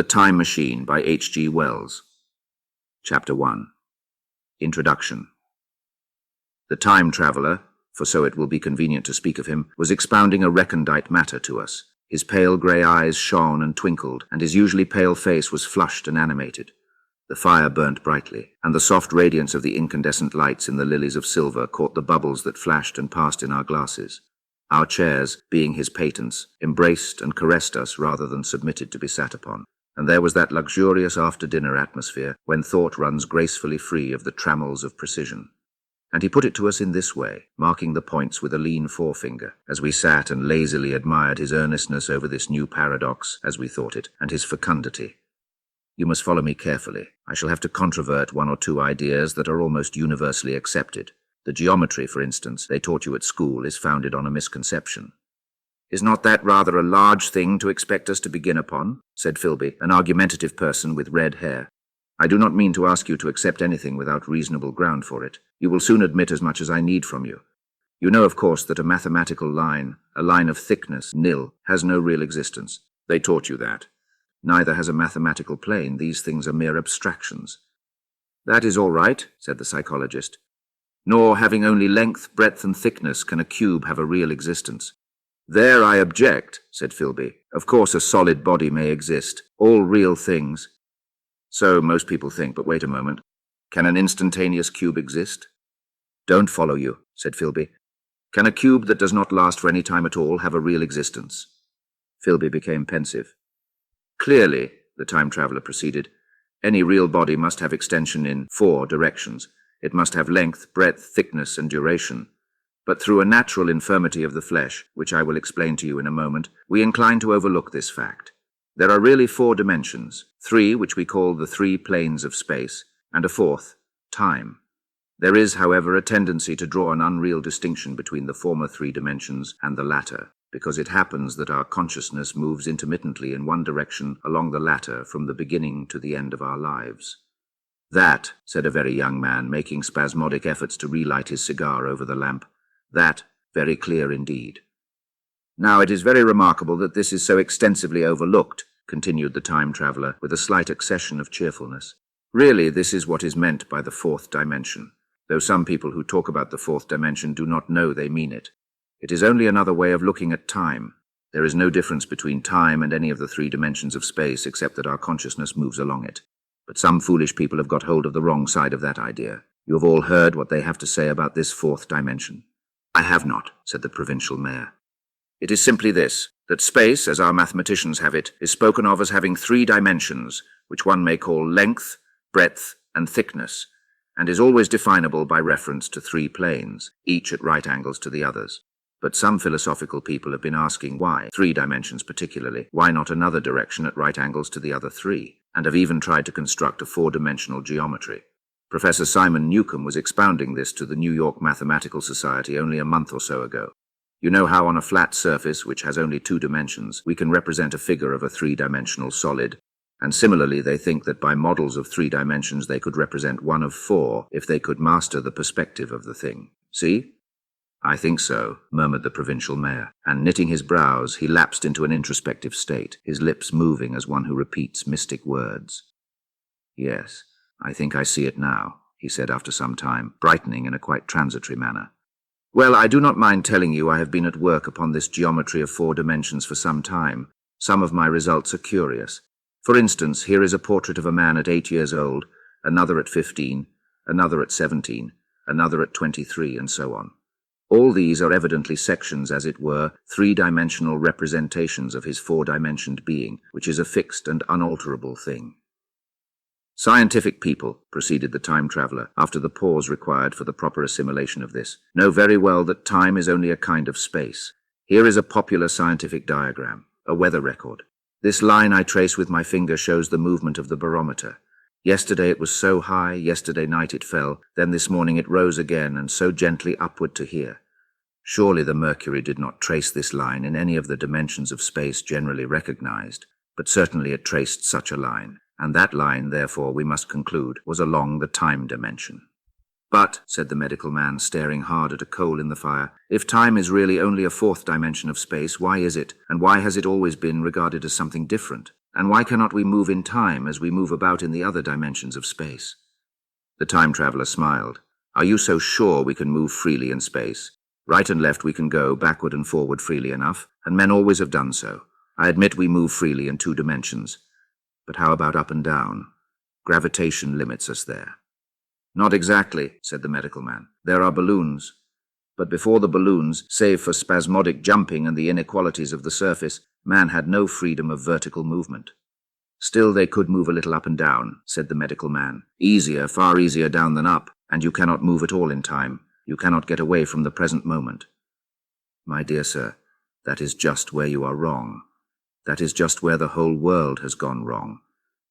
The Time Machine by H.G. Wells. Chapter 1. Introduction. The time traveller, for so it will be convenient to speak of him, was expounding a recondite matter to us. His pale grey eyes shone and twinkled, and his usually pale face was flushed and animated. The fire burnt brightly, and the soft radiance of the incandescent lights in the lilies of silver caught the bubbles that flashed and passed in our glasses. Our chairs, being his patents, embraced and caressed us rather than submitted to be sat upon. And there was that luxurious after-dinner atmosphere when thought runs gracefully free of the trammels of precision. And he put it to us in this way, marking the points with a lean forefinger, as we sat and lazily admired his earnestness over this new paradox, as we thought it, and his fecundity. You must follow me carefully. I shall have to controvert one or two ideas that are almost universally accepted. The geometry, for instance, they taught you at school is founded on a misconception. "Is not that rather a large thing to expect us to begin upon?" said Philby, an argumentative person with red hair. "I do not mean to ask you to accept anything without reasonable ground for it. You will soon admit as much as I need from you. You know, of course, that a mathematical line, a line of thickness, nil, has no real existence. They taught you that. Neither has a mathematical plane. These things are mere abstractions." "That is all right," said the psychologist. "Nor, having only length, breadth, and thickness, can a cube have a real existence." "There I object," said Philby. "Of course a solid body may exist. All real things." "So most people think, but wait a moment. Can an instantaneous cube exist?" "Don't follow you," said Philby. "Can a cube that does not last for any time at all have a real existence?" Philby became pensive. "Clearly," the time traveller proceeded, "any real body must have extension in 4 directions. It must have length, breadth, thickness, and duration. But through a natural infirmity of the flesh, which I will explain to you in a moment, we incline to overlook this fact. There are really 4 dimensions, 3 which we call the 3 planes of space, and a 4th, time. There is, however, a tendency to draw an unreal distinction between the former 3 dimensions and the latter, because it happens that our consciousness moves intermittently in one direction along the latter from the beginning to the end of our lives. "That," said a very young man, making spasmodic efforts to relight his cigar over the lamp, "that, very clear indeed." "Now it is very remarkable that this is so extensively overlooked," continued the time traveller, with a slight accession of cheerfulness. "Really, this is what is meant by the 4th dimension, though some people who talk about the 4th dimension do not know they mean it. It is only another way of looking at time. There is no difference between time and any of the 3 dimensions of space except that our consciousness moves along it. But some foolish people have got hold of the wrong side of that idea. You have all heard what they have to say about this 4th dimension." "I have not," said the provincial mayor. "It is simply this, that space, as our mathematicians have it, is spoken of as having 3 dimensions, which one may call length, breadth, and thickness, and is always definable by reference to 3 planes, each at right angles to the others. But some philosophical people have been asking why 3 dimensions particularly, why not another direction at right angles to the other 3, and have even tried to construct a 4-dimensional geometry. Professor Simon Newcomb was expounding this to the New York Mathematical Society only a month or so ago. You know how on a flat surface, which has only 2 dimensions, we can represent a figure of a 3-dimensional solid, and similarly they think that by models of 3 dimensions they could represent one of 4 if they could master the perspective of the thing. See?" "I think so," murmured the provincial mayor, and knitting his brows, he lapsed into an introspective state, his lips moving as one who repeats mystic words. "Yes, I think I see it now," he said after some time, brightening in a quite transitory manner. "Well, I do not mind telling you I have been at work upon this geometry of 4 dimensions for some time. Some of my results are curious. For instance, here is a portrait of a man at 8 years old, another at 15, another at 17, another at 23, and so on. All these are evidently sections, as it were, 3-dimensional representations of his 4-dimensioned being, which is a fixed and unalterable thing. Scientific people," proceeded the time traveller, after the pause required for the proper assimilation of this, "know very well that time is only a kind of space. Here is a popular scientific diagram, a weather record. This line I trace with my finger shows the movement of the barometer. Yesterday it was so high, yesterday night it fell, then this morning it rose again, and so gently upward to here. Surely the mercury did not trace this line in any of the dimensions of space generally recognized, but certainly it traced such a line, and that line, therefore, we must conclude, was along the time dimension." "But," said the medical man, staring hard at a coal in the fire, "if time is really only a 4th dimension of space, why is it, and why has it always been, regarded as something different? And why cannot we move in time as we move about in the other dimensions of space? The time traveler smiled. Are you so sure we can move freely in space? Right and left we can go, backward and forward freely enough, and men always have done so. I admit we move freely in 2 dimensions. But how about up and down? Gravitation limits us there. Not exactly, said the medical man. There are balloons. But before the balloons, save for spasmodic jumping and the inequalities of the surface, man had no freedom of vertical movement. Still they could move a little up and down, said the medical man. Easier, far easier down than up, and you cannot move at all in time. You cannot get away from the present moment. My dear sir, that is just where you are wrong. That is just where the whole world has gone wrong.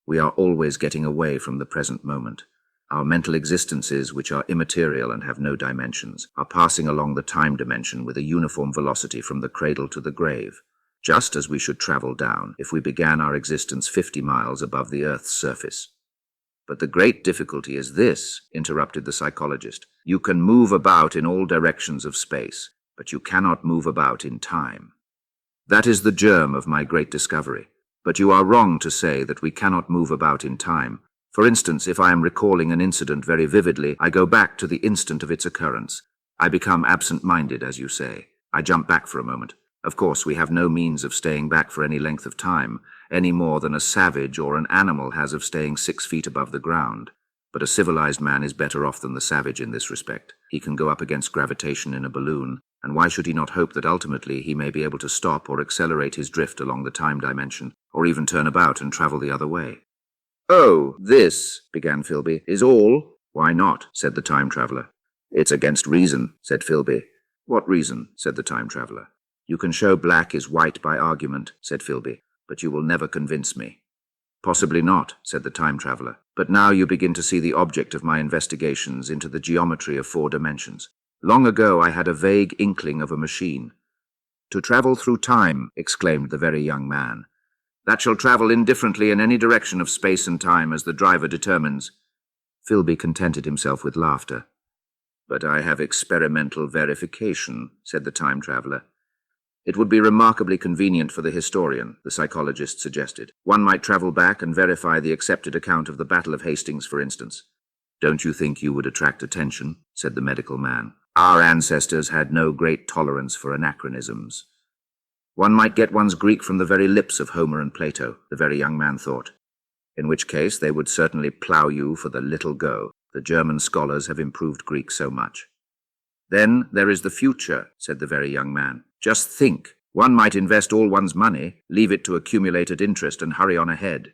We are always getting away from the present moment. Our mental existences, which are immaterial and have no dimensions, are passing along the time dimension with a uniform velocity from the cradle to the grave, just as we should travel down if we began our existence 50 miles above the Earth's surface. But the great difficulty is this, interrupted the psychologist. You can move about in all directions of space, but you cannot move about in time. That is the germ of my great discovery. But you are wrong to say that we cannot move about in time. For instance, if I am recalling an incident very vividly, I go back to the instant of its occurrence. I become absent-minded, as you say. I jump back for a moment. Of course, we have no means of staying back for any length of time, any more than a savage or an animal has of staying 6 feet above the ground. But a civilized man is better off than the savage in this respect. He can go up against gravitation in a balloon, and why should he not hope that ultimately he may be able to stop or accelerate his drift along the time dimension, or even turn about and travel the other way? Oh, this, began Philby, is all? Why not, said the time traveler. It's against reason, said Philby. What reason, said the time traveler. You can show black is white by argument, said Philby, but you will never convince me. Possibly not, said the time traveler, but now you begin to see the object of my investigations into the geometry of 4 dimensions. Long ago I had a vague inkling of a machine. To travel through time, exclaimed the very young man. That shall travel indifferently in any direction of space and time as the driver determines. Philby contented himself with laughter. But I have experimental verification, said the time traveler. It would be remarkably convenient for the historian, the psychologist suggested. One might travel back and verify the accepted account of the Battle of Hastings, for instance. Don't you think you would attract attention, said the medical man. Our ancestors had no great tolerance for anachronisms. One might get one's Greek from the very lips of Homer and Plato, the very young man thought. In which case they would certainly plough you for the little go. The German scholars have improved Greek so much. Then there is the future, said the very young man. Just think, one might invest all one's money, leave it to accumulated interest and hurry on ahead.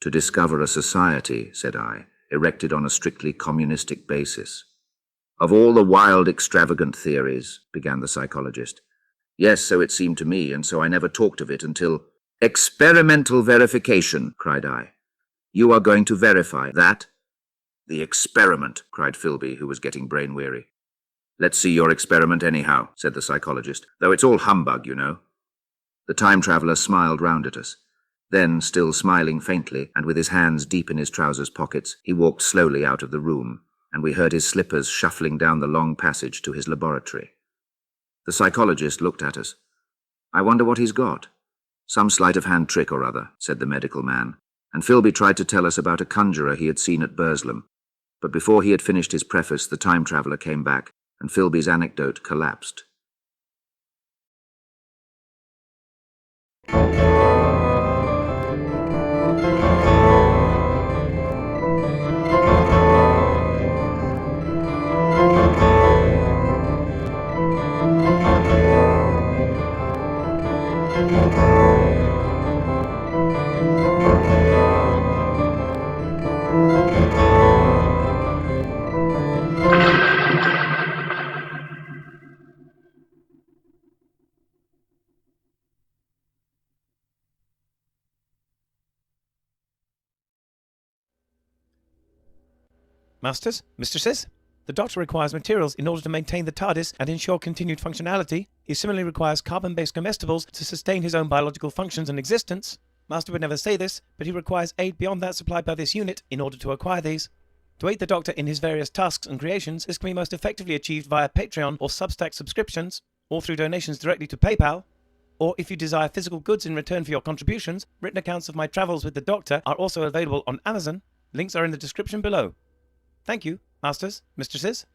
To discover a society, said I, erected on a strictly communistic basis. Of all the wild, extravagant theories, began the psychologist. Yes, so it seemed to me, and so I never talked of it until— Experimental verification, cried I. You are going to verify that? The experiment, cried Philby, who was getting brain-weary. Let's see your experiment anyhow, said the psychologist, though it's all humbug, you know. The time traveler smiled round at us. Then, still smiling faintly, and with his hands deep in his trousers pockets, he walked slowly out of the room, and we heard his slippers shuffling down the long passage to his laboratory. The psychologist looked at us. I wonder what he's got. Some sleight of hand trick or other, said the medical man, and Philby tried to tell us about a conjurer he had seen at Burslem. But before he had finished his preface, the time traveler came back, and Philby's anecdote collapsed. Masters, mistresses, the Doctor requires materials in order to maintain the TARDIS and ensure continued functionality. He similarly requires carbon-based comestibles to sustain his own biological functions and existence. Master would never say this, but he requires aid beyond that supplied by this unit in order to acquire these. To aid the Doctor in his various tasks and creations, this can be most effectively achieved via Patreon or Substack subscriptions, or through donations directly to PayPal, or if you desire physical goods in return for your contributions, written accounts of my travels with the Doctor are also available on Amazon. Links are in the description below. Thank you, masters, mistresses.